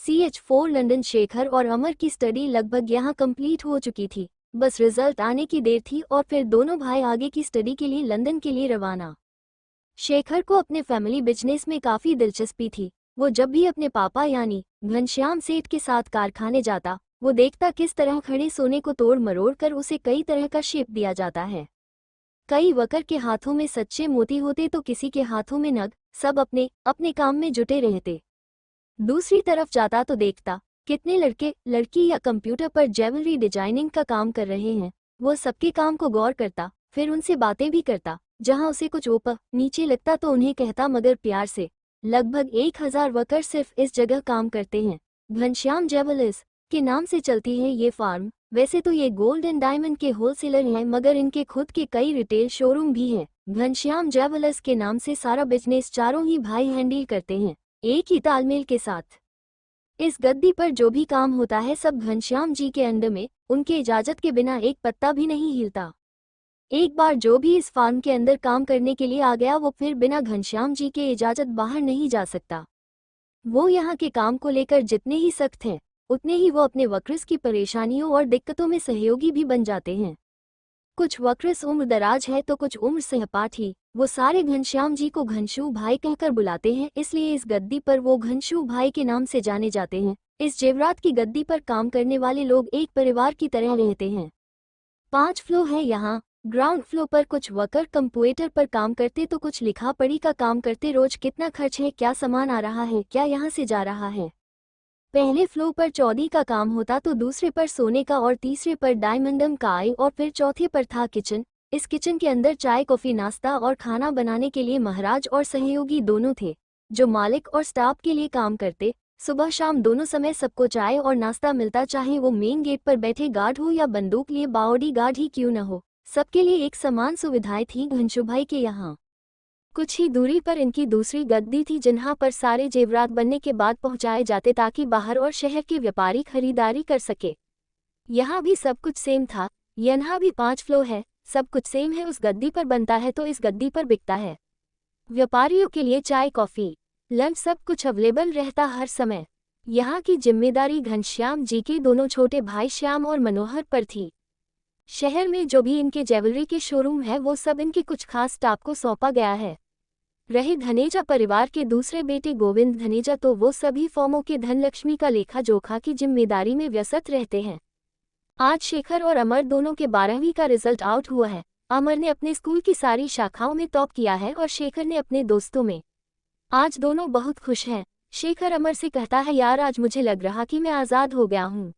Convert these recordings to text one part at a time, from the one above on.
CH4 London. Shekhar और अमर की study लगभग यहाँ कंप्लीट हो चुकी थी, बस रिजल्ट आने की देर थी और फिर दोनों भाई आगे की स्टडी के लिए लंदन के लिए रवाना। शेखर को अपने फैमिली बिजनेस में काफ़ी दिलचस्पी थी। वो जब भी अपने पापा यानी घनश्याम सेठ के साथ कारखाने जाता, वो देखता किस तरह खड़े सोने को तोड़ मरोड़ कर उसे कई तरह का शेप दिया जाता है। कई वर्कर के हाथों में सच्चे मोती होते तो किसी के हाथों में नग, सब अपने अपने काम में जुटे रहते। दूसरी तरफ जाता तो देखता कितने लड़के लड़की या कंप्यूटर पर ज्वेलरी डिजाइनिंग का काम कर रहे हैं। वो सबके काम को गौर करता, फिर उनसे बातें भी करता। जहां उसे कुछ ऊपर नीचे लगता तो उन्हें कहता मगर प्यार से। लगभग 1000 वर्कर सिर्फ इस जगह काम करते हैं। घनश्याम ज्वेलर्स के नाम से चलती है ये फार्म। वैसे तो ये गोल्ड एंड डायमंड के होलसेलर हैं, मगर इनके खुद के कई रिटेल शोरूम भी हैं। घनश्याम ज्वेलर्स के नाम से सारा बिजनेस चारों ही भाई हैंडल करते हैं, एक ही तालमेल के साथ। इस गद्दी पर जो भी काम होता है सब घनश्याम जी के अंडर में, उनके इजाजत के बिना एक पत्ता भी नहीं हिलता। एक बार जो भी इस फार्म के अंदर काम करने के लिए आ गया वो फिर बिना घनश्याम जी के इजाजत बाहर नहीं जा सकता। वो यहाँ के काम को लेकर जितने ही सख्त हैं, उतने ही वो अपने वर्कर्स की परेशानियों और दिक्कतों में सहयोगी भी बन जाते हैं। कुछ वर्कर्स उम्र दराज है तो कुछ उम्र सहपाठी। वो सारे घनश्याम जी को घनशू भाई कहकर बुलाते हैं, इसलिए इस गद्दी पर वो घनशू भाई के नाम से जाने जाते हैं। इस जेवरात की गद्दी पर काम करने वाले लोग एक परिवार की तरह रहते हैं। 5 फ्लोर है यहाँ। ग्राउंड फ्लोर पर कुछ वर्कर कंप्यूटर पर काम करते तो कुछ लिखा पढ़ी का काम करते। रोज कितना खर्च है, क्या सामान आ रहा है, क्या यहाँ से जा रहा है। पहले फ्लोर पर चौदी का काम होता तो दूसरे पर सोने का और तीसरे पर डायमंडम का आई और फिर चौथे पर था किचन। इस किचन के अंदर चाय कॉफी नाश्ता और खाना बनाने के लिए महाराज और सहयोगी दोनों थे, जो मालिक और स्टाफ के लिए काम करते। सुबह शाम दोनों समय सबको चाय और नाश्ता मिलता, चाहे वो मेन गेट पर बैठे गार्ड हो या बंदूक लिए बाउडी गार्ड ही क्यों न हो, सबके लिए एक समान सुविधाएं थी घनशू भाई के यहाँ। कुछ ही दूरी पर इनकी दूसरी गद्दी थी, जहाँ पर सारे जेवरात बनने के बाद पहुंचाए जाते ताकि बाहर और शहर के व्यापारी खरीदारी कर सके। यहाँ भी सब कुछ सेम था। यहाँ भी 5 फ्लोर है, सब कुछ सेम है। उस गद्दी पर बनता है तो इस गद्दी पर बिकता है। व्यापारियों के लिए चाय कॉफी लंच सब कुछ अवेलेबल रहता हर समय। यहाँ की जिम्मेदारी घनश्याम जी के दोनों छोटे भाई श्याम और मनोहर पर थी। शहर में जो भी इनके ज्वेलरी के शोरूम है वो सब इनके कुछ खास स्टाफ को सौंपा गया है। रहे धनेजा परिवार के दूसरे बेटे गोविंद धनेजा तो वो सभी फॉर्मों के धनलक्ष्मी का लेखा जोखा की जिम्मेदारी में व्यस्त रहते हैं। आज शेखर और अमर दोनों के 12वीं का रिजल्ट आउट हुआ है। अमर ने अपने स्कूल की सारी शाखाओं में टॉप किया है और शेखर ने अपने दोस्तों में। आज दोनों बहुत खुश हैं। शेखर अमर से कहता है, यार आज मुझे लग रहा कि मैं आज़ाद हो गया हूँ।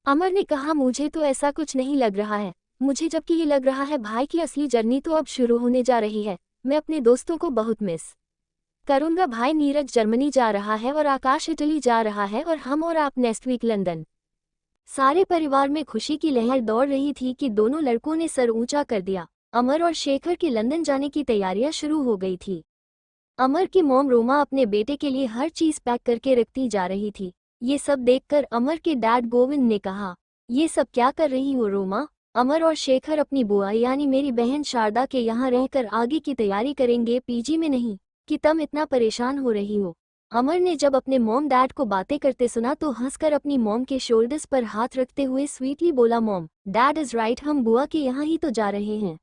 अमर ने कहा, मुझे तो ऐसा कुछ नहीं लग रहा है, मुझे जबकि ये लग रहा है भाई की असली जर्नी तो अब शुरू होने जा रही है। मैं अपने दोस्तों को बहुत मिस करूंगा। भाई नीरज जर्मनी जा रहा है और आकाश इटली जा रहा है और हम और आप नेक्स्ट वीक लंदन। सारे परिवार में खुशी की लहर दौड़ रही थी कि दोनों लड़कों ने सर ऊंचा कर दिया। अमर और शेखर के लंदन जाने की तैयारियां शुरू हो गई थी। अमर की मॉम रोमा अपने बेटे के लिए हर चीज पैक करके रखती जा रही थी। ये सब देखकर अमर के डैड गोविंद ने कहा, ये सब क्या कर रही हो रोमा। अमर और शेखर अपनी बुआ यानी मेरी बहन शारदा के यहाँ रहकर आगे की तैयारी करेंगे, पीजी में नहीं, कि तुम इतना परेशान हो रही हो। अमर ने जब अपने मॉम डैड को बातें करते सुना तो हंसकर अपनी मॉम के शोल्डर्स पर हाथ रखते हुए स्वीटली बोला, मॉम डैड इज राइट, हम बुआ के यहाँ ही तो जा रहे हैं।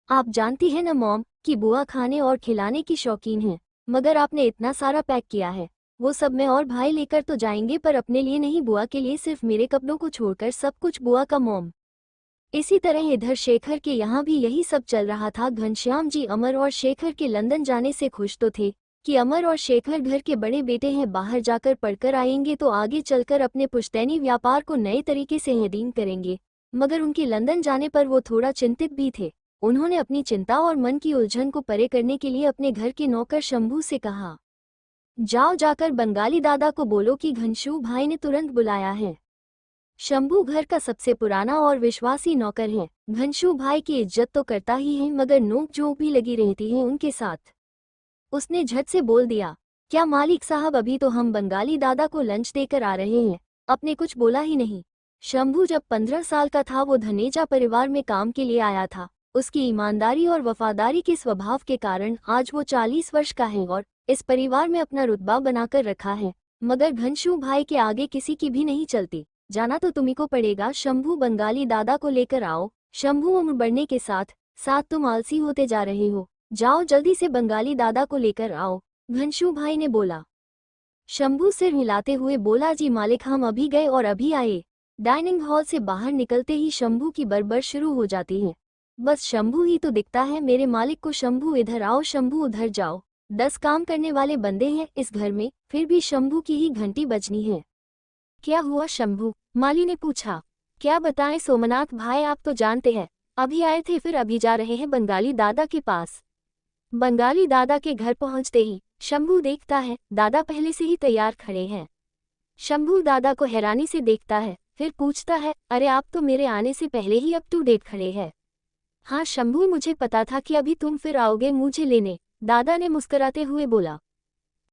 आप जानती हैं ना मॉम कि बुआ खाने और खिलाने की शौकीन है, मगर आपने इतना सारा पैक किया है, वो सब मैं और भाई लेकर तो जाएंगे पर अपने लिए नहीं, बुआ के लिए सिर्फ मेरे कपड़ों को छोड़कर सब कुछ बुआ का मॉम। इसी तरह इधर शेखर के यहाँ भी यही सब चल रहा था। घनश्याम जी अमर और शेखर के लंदन जाने से खुश तो थे कि अमर और शेखर घर के बड़े बेटे हैं, बाहर जाकर पढ़कर आएंगे तो आगे चलकर अपने पुश्तैनी व्यापार को नए तरीके से हैंडल करेंगे, मगर उनके लंदन जाने पर वो थोड़ा चिंतित भी थे। उन्होंने अपनी चिंता और मन की उलझन को परे करने के लिए अपने घर के नौकर शंभू से कहा, जाओ जाकर बंगाली दादा को बोलो कि घनशू भाई ने तुरंत बुलाया है। शंभू घर का सबसे पुराना और विश्वासी नौकर है। घनशू भाई की इज्जत तो करता ही है, मगर नोक झोंक भी लगी रहती है उनके साथ। उसने झट से बोल दिया, क्या मालिक साहब, अभी तो हम बंगाली दादा को लंच देकर आ रहे हैं, आपने कुछ बोला ही नहीं। शंभू जब 15 साल का था वो धनेजा परिवार में काम के लिए आया था। उसकी ईमानदारी और वफादारी के स्वभाव के कारण आज वो 40 वर्ष का है और इस परिवार में अपना रुतबा बनाकर रखा है। मगर घनश्याम भाई के आगे किसी की भी नहीं चलती। जाना तो तुम्ही को पड़ेगा। शंभू, बंगाली दादा को लेकर आओ। शंभू, उम्र बढ़ने के साथ साथ तुम आलसी होते जा रहे हो। जाओ जल्दी से बंगाली दादा को लेकर आओ, घनश्याम भाई ने बोला। शंभू सिर हिलाते हुए बोला, जी मालिक, हम अभी गए और अभी आए। डाइनिंग हॉल से बाहर निकलते ही शंभू की बड़बड़ शुरू हो जाती है। बस शंभू ही तो दिखता है मेरे मालिक को। शंभू इधर आओ, शंभू उधर जाओ। 10 काम करने वाले बंदे हैं इस घर में, फिर भी शंभू की ही घंटी बजनी है। क्या हुआ शंभू? माली ने पूछा। क्या बताएं सोमनाथ भाई, आप तो जानते हैं, अभी आए थे फिर अभी जा रहे हैं बंगाली दादा के पास। बंगाली दादा के घर पहुंचते ही शंभू देखता है दादा पहले से ही तैयार खड़े हैं। शंभू दादा को हैरानी से देखता है, फिर पूछता है, अरे आप तो मेरे आने से पहले ही अप टू डेट खड़े हैं। हाँ शंभू, मुझे पता था कि अभी तुम फिर आओगे मुझे लेने, दादा ने मुस्कुराते हुए बोला।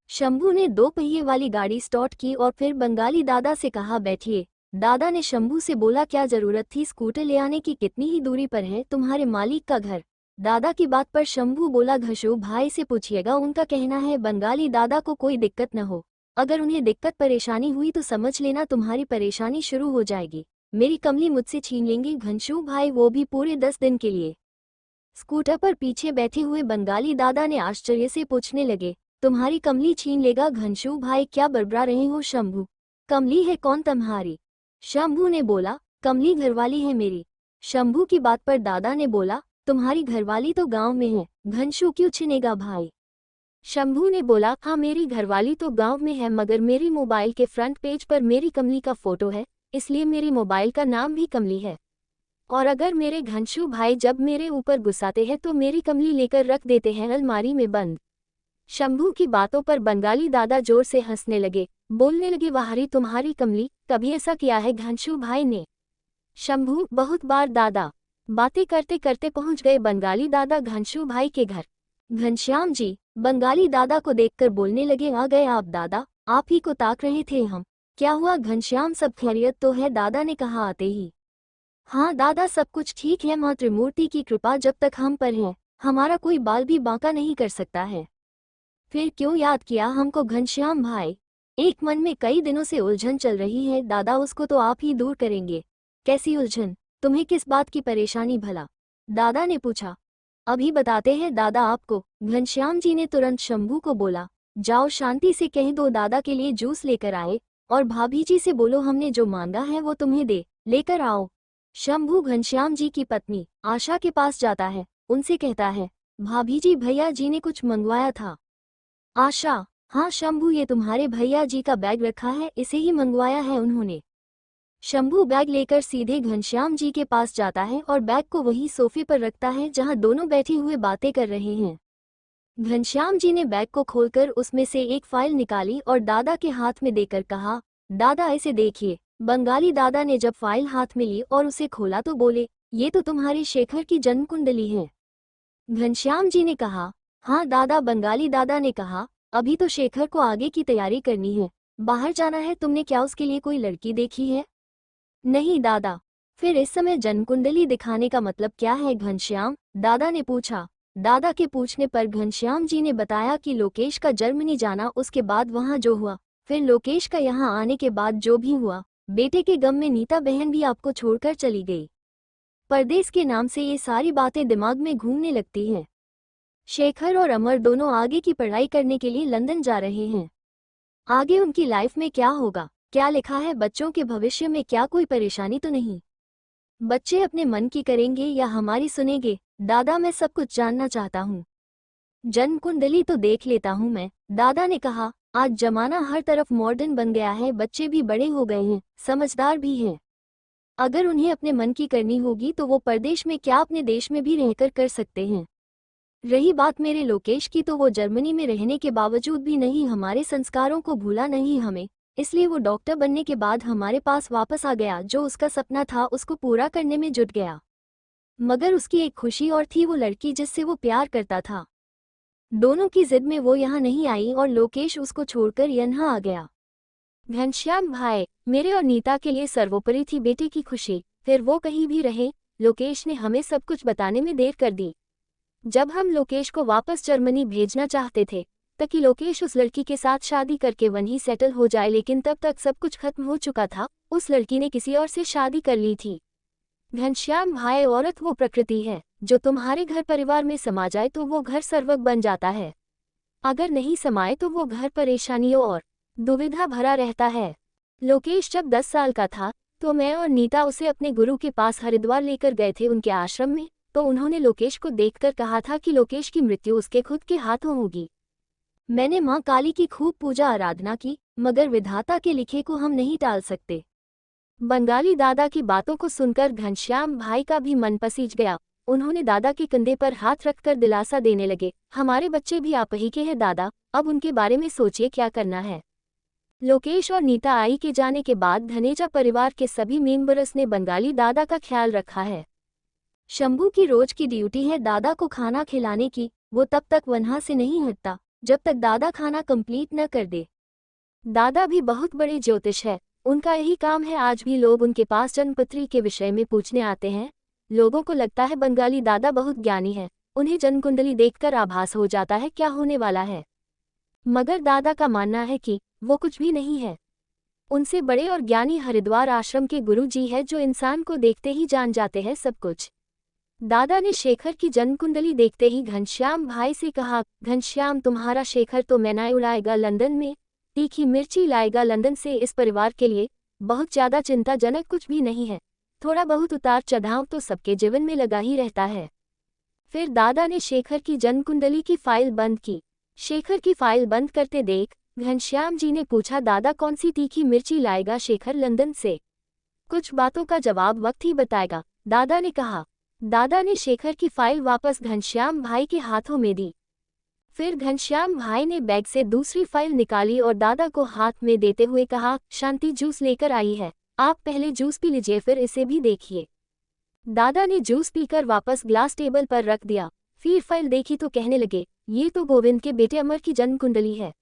शंभू ने 2 पहिए वाली गाड़ी स्टार्ट की और फिर बंगाली दादा से कहा, बैठिए। दादा ने शंभू से बोला, क्या जरूरत थी स्कूटर ले आने की, कितनी ही दूरी पर है तुम्हारे मालिक का घर। दादा की बात पर शंभू बोला, घनश्याम भाई से पूछिएगा, उनका कहना है बंगाली दादा को कोई दिक्कत न हो। अगर उन्हें दिक्कत परेशानी हुई तो समझ लेना तुम्हारी परेशानी शुरू हो जाएगी। मेरी कमली मुझसे छीन लेंगे घनश्याम भाई, वो भी पूरे 10 दिन के लिए। स्कूटर पर पीछे बैठे हुए बंगाली दादा ने आश्चर्य से पूछने लगे, तुम्हारी कमली छीन लेगा घनश्याम भाई, क्या बड़बड़ा रहे हो शंभू? कमली है कौन तुम्हारी? शंभू ने बोला, कमली घरवाली है मेरी। शंभू की बात पर दादा ने बोला, तुम्हारी घरवाली तो गांव में है, घनश्याम क्यों छीनेगा भाई? शंभू ने बोला, हाँ मेरी घरवाली तो गांव में है, मगर मेरी मोबाइल के फ्रंट पेज पर मेरी कमली का फोटो है, इसलिए मेरी मोबाइल का नाम भी कमली है। और अगर मेरे घनश्याम भाई जब मेरे ऊपर गुस्साते हैं तो मेरी कमली लेकर रख देते हैं अलमारी में बंद। शंभू की बातों पर बंगाली दादा जोर से हंसने लगे, बोलने लगे, वाहरी तुम्हारी कमली, कभी ऐसा किया है घनश्याम भाई ने? शंभू, बहुत बार दादा। बातें करते करते पहुंच गए बंगाली दादा घनश्याम भाई के घर। घनश्याम जी, बंगाली दादा को देखकर बोलने लगे, आ गए आप दादा, आप ही को ताक रहे थे हम। क्या हुआ घनश्याम, सब खैरियत तो है? दादा ने कहा आते ही। हाँ दादा, सब कुछ ठीक है, माँ त्रिमूर्ति की कृपा जब तक हम पर है, हमारा कोई बाल भी बांका नहीं कर सकता है। फिर क्यों याद किया हमको घनश्याम भाई? एक मन में कई दिनों से उलझन चल रही है दादा, उसको तो आप ही दूर करेंगे। कैसी उलझन? तुम्हें किस बात की परेशानी भला? दादा ने पूछा। अभी बताते हैं दादा आपको, घनश्याम जी ने तुरंत शंभू को बोला। जाओ शांति से कह दो दादा के लिए जूस लेकर आए, और भाभी जी से बोलो हमने जो मांगा है वो तुम्हें दे लेकर आओ। शंभू घनश्याम जी की पत्नी आशा के पास जाता है, उनसे कहता है, भाभी जी भैया जी ने कुछ मंगवाया था। आशा, हाँ शंभू, ये तुम्हारे भैया जी का बैग रखा है, इसे ही मंगवाया है उन्होंने। शंभू बैग लेकर सीधे घनश्याम जी के पास जाता है और बैग को वही सोफे पर रखता है जहां दोनों बैठे हुए बातें कर रहे हैं। घनश्याम जी ने बैग को खोलकर उसमें से एक फाइल निकाली और दादा के हाथ में देकर कहा, दादा इसे देखिए। बंगाली दादा ने जब फाइल हाथ में ली और उसे खोला तो बोले, ये तो तुम्हारे शेखर की जन्म कुंडली है। घनश्याम जी ने कहा, हाँ दादा। बंगाली दादा ने कहा, अभी तो शेखर को आगे की तैयारी करनी है, बाहर जाना है, तुमने क्या उसके लिए कोई लड़की देखी है? नहीं दादा। फिर इस समय जन्मकुंडली दिखाने का मतलब क्या है घनश्याम? दादा ने पूछा। दादा के पूछने पर घनश्याम जी ने बताया कि लोकेश का जर्मनी जाना, उसके बाद वहां जो हुआ, फिर लोकेश का यहाँ आने के बाद जो भी हुआ, बेटे के गम में नीता बहन भी आपको छोड़कर चली गई। परदेश के नाम से ये सारी बातें दिमाग में घूमने लगती हैं। शेखर और अमर दोनों आगे की पढ़ाई करने के लिए लंदन जा रहे हैं। आगे उनकी लाइफ में क्या होगा, क्या लिखा है, बच्चों के भविष्य में क्या कोई परेशानी तो नहीं? बच्चे अपने मन की करेंगे या हमारी सुनेंगे? दादा मैं सब कुछ जानना चाहता हूँ। जन्म कुंडली तो देख लेता हूँ मैं, दादा ने कहा। आज जमाना हर तरफ मॉडर्न बन गया है, बच्चे भी बड़े हो गए हैं, समझदार भी हैं। अगर उन्हें अपने मन की करनी होगी तो वो परदेश में क्या अपने देश में भी रहकर कर सकते हैं। रही बात मेरे लोकेश की, तो वो जर्मनी में रहने के बावजूद भी नहीं हमारे संस्कारों को भूला नहीं हमें, इसलिए वो डॉक्टर बनने के बाद हमारे पास वापस आ गया। जो उसका सपना था उसको पूरा करने में जुट गया। मगर उसकी एक खुशी और थी, वो लड़की जिससे वो प्यार करता था। दोनों की जिद में वो यहाँ नहीं आई और लोकेश उसको छोड़कर यहाँ आ गया। घनश्याम भाई, मेरे और नीता के लिए सर्वोपरि थी बेटे की खुशी, फिर वो कहीं भी रहे, लोकेश ने हमें सब कुछ बताने में देर कर दी। जब हम लोकेश को वापस जर्मनी भेजना चाहते थे ताकि लोकेश उस लड़की के साथ शादी करके वहीं सेटल हो जाए, लेकिन तब तक सब कुछ खत्म हो चुका था। उस लड़की ने किसी और से शादी कर ली थी। घनश्याम भाई, औरत वो प्रकृति है जो तुम्हारे घर परिवार में समा जाए तो वो घर सर्वग बन जाता है, अगर नहीं समाए तो वो घर परेशानियों और दुविधा भरा रहता है। लोकेश जब 10 साल का था तो मैं और नीता उसे अपने गुरु के पास हरिद्वार लेकर गए थे उनके आश्रम में। तो उन्होंने लोकेश को देखकर कहा था कि लोकेश की मृत्यु उसके खुद के हाथों होगी। मैंने माँ काली की खूब पूजा आराधना की, मगर विधाता के लिखे को हम नहीं टाल सकते। बंगाली दादा की बातों को सुनकर घनश्याम भाई का भी मन पसीज गया। उन्होंने दादा के कंधे पर हाथ रखकर दिलासा देने लगे, हमारे बच्चे भी आप ही के हैं दादा, अब उनके बारे में सोचिए क्या करना है। लोकेश और नीता आई के जाने के बाद धनेजा परिवार के सभी मेंबर्स ने बंगाली दादा का ख्याल रखा है। शंभू की रोज की ड्यूटी है दादा को खाना खिलाने की। वो तब तक वहां से नहीं हटता जब तक दादा खाना कंप्लीट न कर दे। दादा भी बहुत बड़े ज्योतिष है, उनका यही काम है। आज भी लोग उनके पास जन्मपत्री के विषय में पूछने आते हैं। लोगों को लगता है बंगाली दादा बहुत ज्ञानी है, उन्हें जन्मकुंडली देखकर आभास हो जाता है क्या होने वाला है। मगर दादा का मानना है कि वो कुछ भी नहीं है। उनसे बड़े और ज्ञानी हरिद्वार आश्रम के गुरु जी है जो इंसान को देखते ही जान जाते हैं सब कुछ। दादा ने शेखर की जन्मकुंडली देखते ही घनश्याम भाई से कहा, घनश्याम तुम्हारा शेखर तो मैना उड़ाएगा लंदन में, तीखी मिर्ची लाएगा लंदन से। इस परिवार के लिए बहुत ज्यादा चिंताजनक कुछ भी नहीं है, थोड़ा बहुत उतार चढ़ाव तो सबके जीवन में लगा ही रहता है। फिर दादा ने शेखर की जन्मकुंडली की फाइल बंद की। शेखर की फाइल बंद करते देख घनश्याम जी ने पूछा, दादा कौन सी तीखी मिर्ची लाएगा शेखर लंदन से? कुछ बातों का जवाब वक्त ही बताएगा, दादा ने कहा। दादा ने शेखर की फाइल वापस घनश्याम भाई के हाथों में दी। फिर घनश्याम भाई ने बैग से दूसरी फाइल निकाली और दादा को हाथ में देते हुए कहा, शांति जूस लेकर आई है, आप पहले जूस पी लीजिए फिर इसे भी देखिए। दादा ने जूस पीकर वापस ग्लास टेबल पर रख दिया। फिर फाइल देखी तो कहने लगे, ये तो गोविंद के बेटे अमर की जन्मकुंडली है।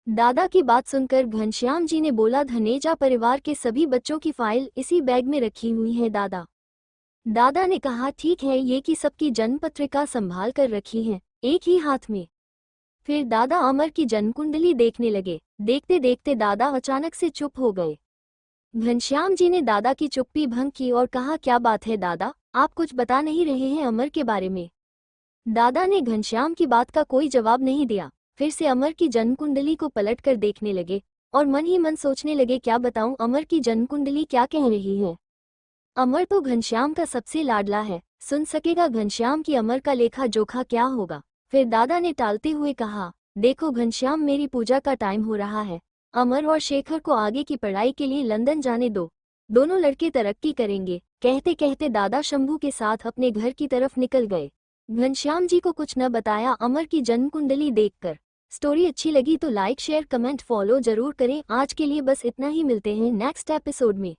दादा की बात सुनकर घनश्याम जी ने बोला, धनेजा परिवार के सभी बच्चों की फाइल इसी बैग में रखी हुई है दादा। दादा ने कहा, ठीक है, ये कि सबकी जन्म पत्रिका संभाल कर रखी है एक ही हाथ में। फिर दादा अमर की जन्मकुंडली देखने लगे। देखते देखते दादा अचानक से चुप हो गए। घनश्याम जी ने दादा की चुप्पी भंग की और कहा, क्या बात है दादा, आप कुछ बता नहीं रहे हैं अमर के बारे में? दादा ने घनश्याम की बात का कोई जवाब नहीं दिया। फिर से अमर की जन्मकुंडली को पलट कर देखने लगे और मन ही मन सोचने लगे, क्या बताऊं अमर की जन्मकुंडली क्या कह रही है। अमर तो घनश्याम का सबसे लाडला है, सुन सकेगा घनश्याम की अमर का लेखा जोखा क्या होगा। फिर दादा ने टालते हुए कहा, देखो घनश्याम, मेरी पूजा का टाइम हो रहा है, अमर और शेखर को आगे की पढ़ाई के लिए लंदन जाने दो, दोनों लड़के तरक्की करेंगे। कहते कहते दादा शंभू के साथ अपने घर की तरफ निकल गए। घनश्याम जी को कुछ न बताया अमर की जन्मकुंडली देखकर। स्टोरी अच्छी लगी तो लाइक शेयर कमेंट फॉलो जरूर करें। आज के लिए बस इतना ही, मिलते हैं नेक्स्ट एपिसोड में।